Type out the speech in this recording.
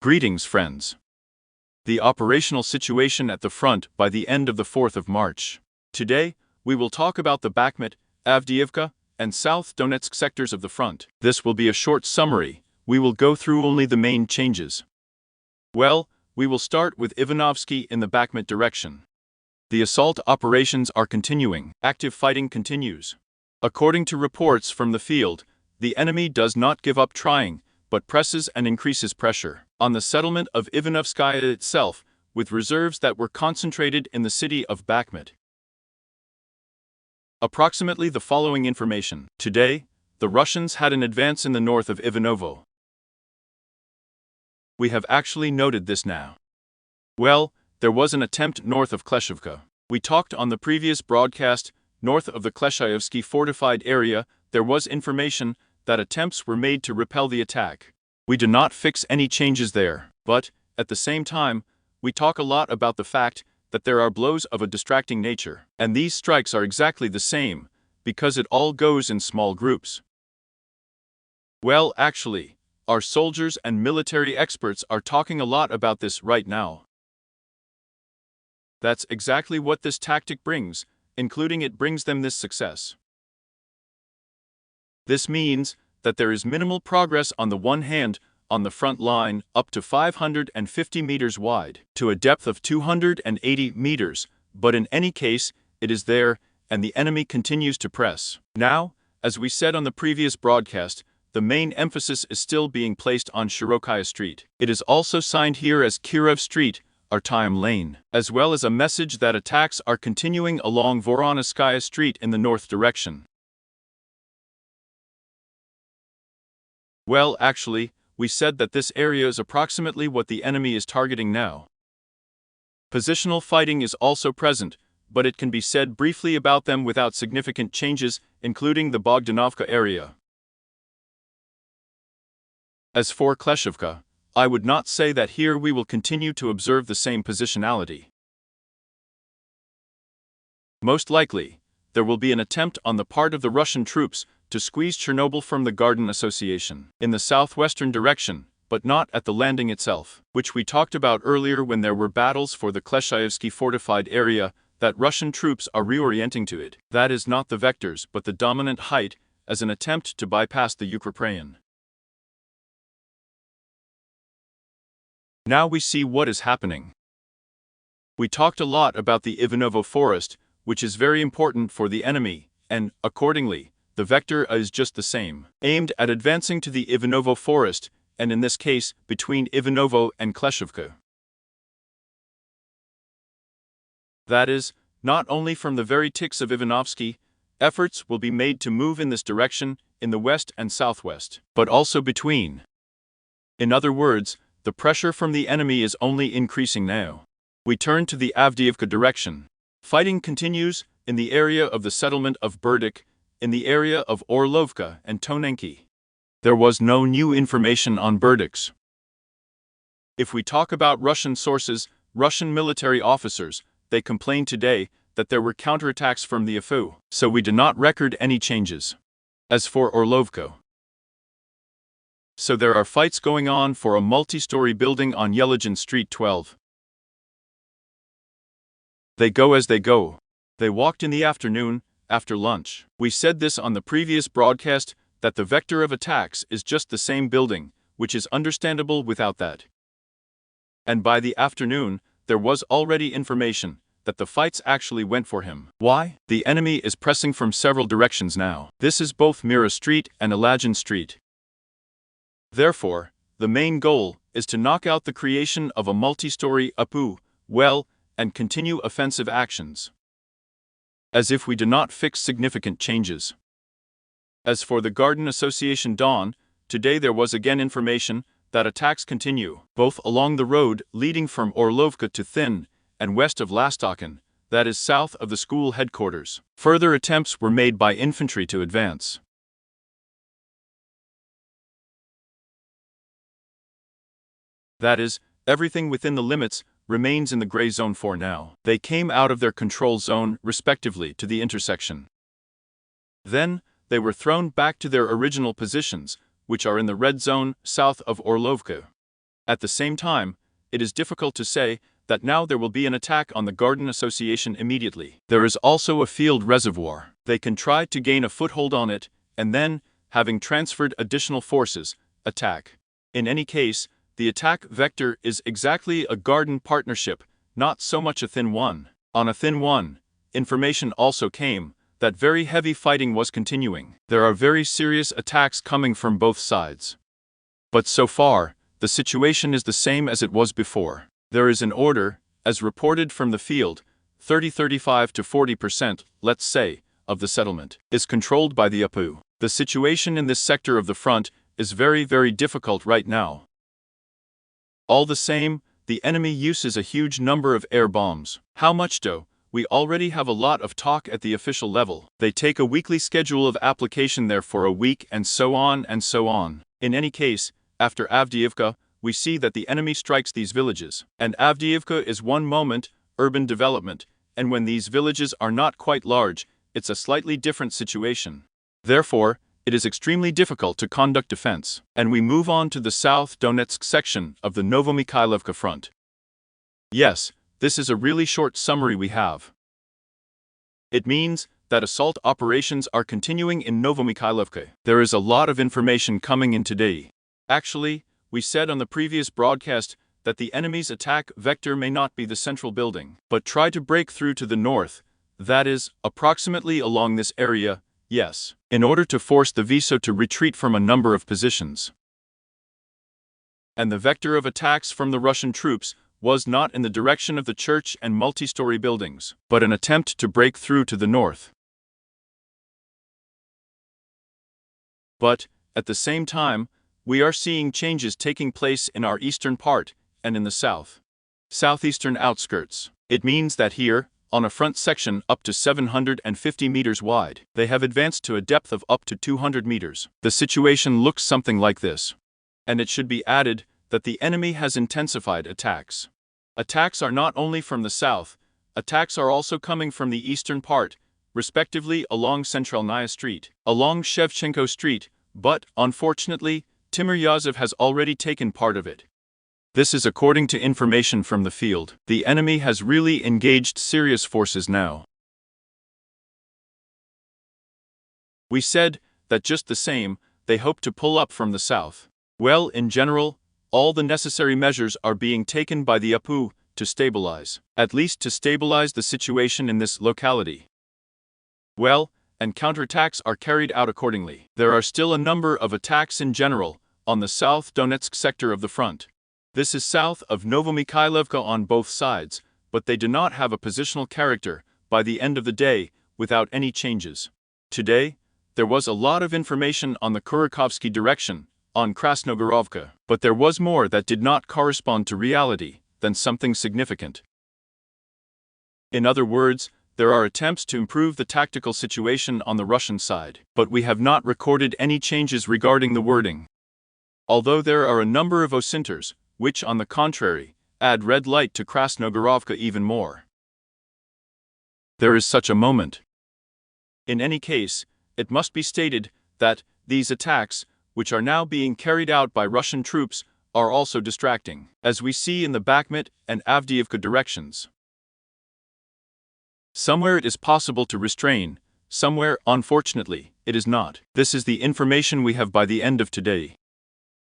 Greetings, friends. The operational situation at the front by the end of the 4th of March. Today, we will talk about the Bakhmut, Avdeevka, and South Donetsk sectors of the front. This will be a short summary. We will go through only the main changes. Well, we will start with Ivanovsky in the Bakhmut direction. The assault operations are continuing. Active fighting continues. According to reports from the field, the enemy does not give up trying, but presses and increases pressure on the settlement of Ivanovskaya itself, with reserves that were concentrated in the city of Bakhmut. Approximately the following information. Today, the Russians had an advance in the north of Ivanovo. We have actually noted this now. Well, there was an attempt north of Kleshivka. We talked on the previous broadcast, north of the Kleshayevsky fortified area, there was information that attempts were made to repel the attack. We do not fix any changes there, but, at the same time, we talk a lot about the fact that there are blows of a distracting nature, and these strikes are exactly the same, because it all goes in small groups. Well, actually, our soldiers and military experts are talking a lot about this right now. That's exactly what this tactic brings, including it brings them this success. This means that there is minimal progress on the one hand, on the front line, up to 550 meters wide, to a depth of 280 meters, but in any case, it is there, and the enemy continues to press. Now, as we said on the previous broadcast, the main emphasis is still being placed on Shirokaya Street. It is also signed here as Kirov Street, Artyom Lane, as well as a message that attacks are continuing along Voronezhskaya Street in the north direction. Well, actually, we said that this area is approximately what the enemy is targeting now. Positional fighting is also present, but it can be said briefly about them without significant changes, including the Bogdanovka area. As for Kleshivka, I would not say that here we will continue to observe the same positionality. Most likely, there will be an attempt on the part of the Russian troops to squeeze Chernobyl from the Garden Association in the southwestern direction, but not at the landing itself, which we talked about earlier when there were battles for the Kleshayevsky fortified area, that Russian troops are reorienting to it. That is not the vectors but the dominant height, as an attempt to bypass the Ukrainian. Now we see what is happening. We talked a lot about the Ivanovo forest, which is very important for the enemy, and, accordingly, the vector is just the same, aimed at advancing to the Ivanovo forest, and in this case, between Ivanovo and Kleshivka. That is, not only from the very ticks of Ivanovsky, efforts will be made to move in this direction, in the west and southwest, but also between. In other words, the pressure from the enemy is only increasing now. We turn to the Avdeevka direction. Fighting continues in the area of the settlement of Burdik, in the area of Orlovka and Tonenki. There was no new information on Burdik's. If we talk about Russian sources, Russian military officers, they complained today that there were counterattacks from the AFU, so we do not record any changes. As for Orlovka, so there are fights going on for a multi-story building on Yelagin Street 12. They go as they go. They walked in the afternoon, after lunch. We said this on the previous broadcast, that the vector of attacks is just the same building, which is understandable without that. And by the afternoon, there was already information that the fights actually went for him. Why? The enemy is pressing from several directions now. This is both Mira Street and Ilagin Street. Therefore, the main goal is to knock out the creation of a multi-story APU, well, and continue offensive actions. As if we do not fix significant changes. As for the Garden Association Dawn, today there was again information that attacks continue, both along the road leading from Orlovka to Thin, and west of Lastokin, that is south of the school headquarters. Further attempts were made by infantry to advance. That is, everything within the limits remains in the gray zone for now. They came out of their control zone, respectively, to the intersection. Then, they were thrown back to their original positions, which are in the red zone south of Orlovka. At the same time, it is difficult to say that now there will be an attack on the Garden Association immediately. There is also a field reservoir. They can try to gain a foothold on it, and then, having transferred additional forces, attack. In any case, the attack vector is exactly a garden partnership, not so much a thin one. On a thin one, information also came that very heavy fighting was continuing. There are very serious attacks coming from both sides. But so far, the situation is the same as it was before. There is an order, as reported from the field, 35 to 40%, let's say, of the settlement is controlled by the APU. The situation in this sector of the front is very, very difficult right now. All the same, the enemy uses a huge number of air bombs. How much though? We already have a lot of talk at the official level. They take a weekly schedule of application there for a week and so on and so on. In any case, after Avdeevka, we see that the enemy strikes these villages. And Avdeevka is one moment, urban development, and when these villages are not quite large, it's a slightly different situation. Therefore, it is extremely difficult to conduct defense. And we move on to the South Donetsk section of the Novomykhailovka front. Yes, this is a really short summary we have. It means that assault operations are continuing in Novomykhailovka. There is a lot of information coming in today. Actually, we said on the previous broadcast that the enemy's attack vector may not be the central building, but try to break through to the north, that is, approximately along this area, yes, in order to force the VSO to retreat from a number of positions. And the vector of attacks from the Russian troops was not in the direction of the church and multi-story buildings, but an attempt to break through to the north. But, at the same time, we are seeing changes taking place in our eastern part and in the southeastern outskirts. It means that here, on a front section up to 750 meters wide, they have advanced to a depth of up to 200 meters. The situation looks something like this. And it should be added that the enemy has intensified attacks. Attacks are not only from the south, attacks are also coming from the eastern part, respectively along Centralnaya Street, along Shevchenko Street, but, unfortunately, Timoryazov has already taken part of it. This is according to information from the field. The enemy has really engaged serious forces now. We said that just the same, they hope to pull up from the south. Well, in general, all the necessary measures are being taken by the APU to stabilize, at least to stabilize the situation in this locality. Well, and counterattacks are carried out accordingly. There are still a number of attacks in general on the South Donetsk sector of the front. This is south of Novomykhailovka on both sides, but they do not have a positional character by the end of the day without any changes. Today, there was a lot of information on the Kurakovsky direction, on Krasnogorovka, but there was more that did not correspond to reality than something significant. In other words, there are attempts to improve the tactical situation on the Russian side, but we have not recorded any changes regarding the wording. Although there are a number of osinters, which, on the contrary, add red light to Krasnogorovka even more. There is such a moment. In any case, it must be stated that these attacks, which are now being carried out by Russian troops, are also distracting, as we see in the Bakhmut and Avdeevka directions. Somewhere it is possible to restrain, somewhere, unfortunately, it is not. This is the information we have by the end of today.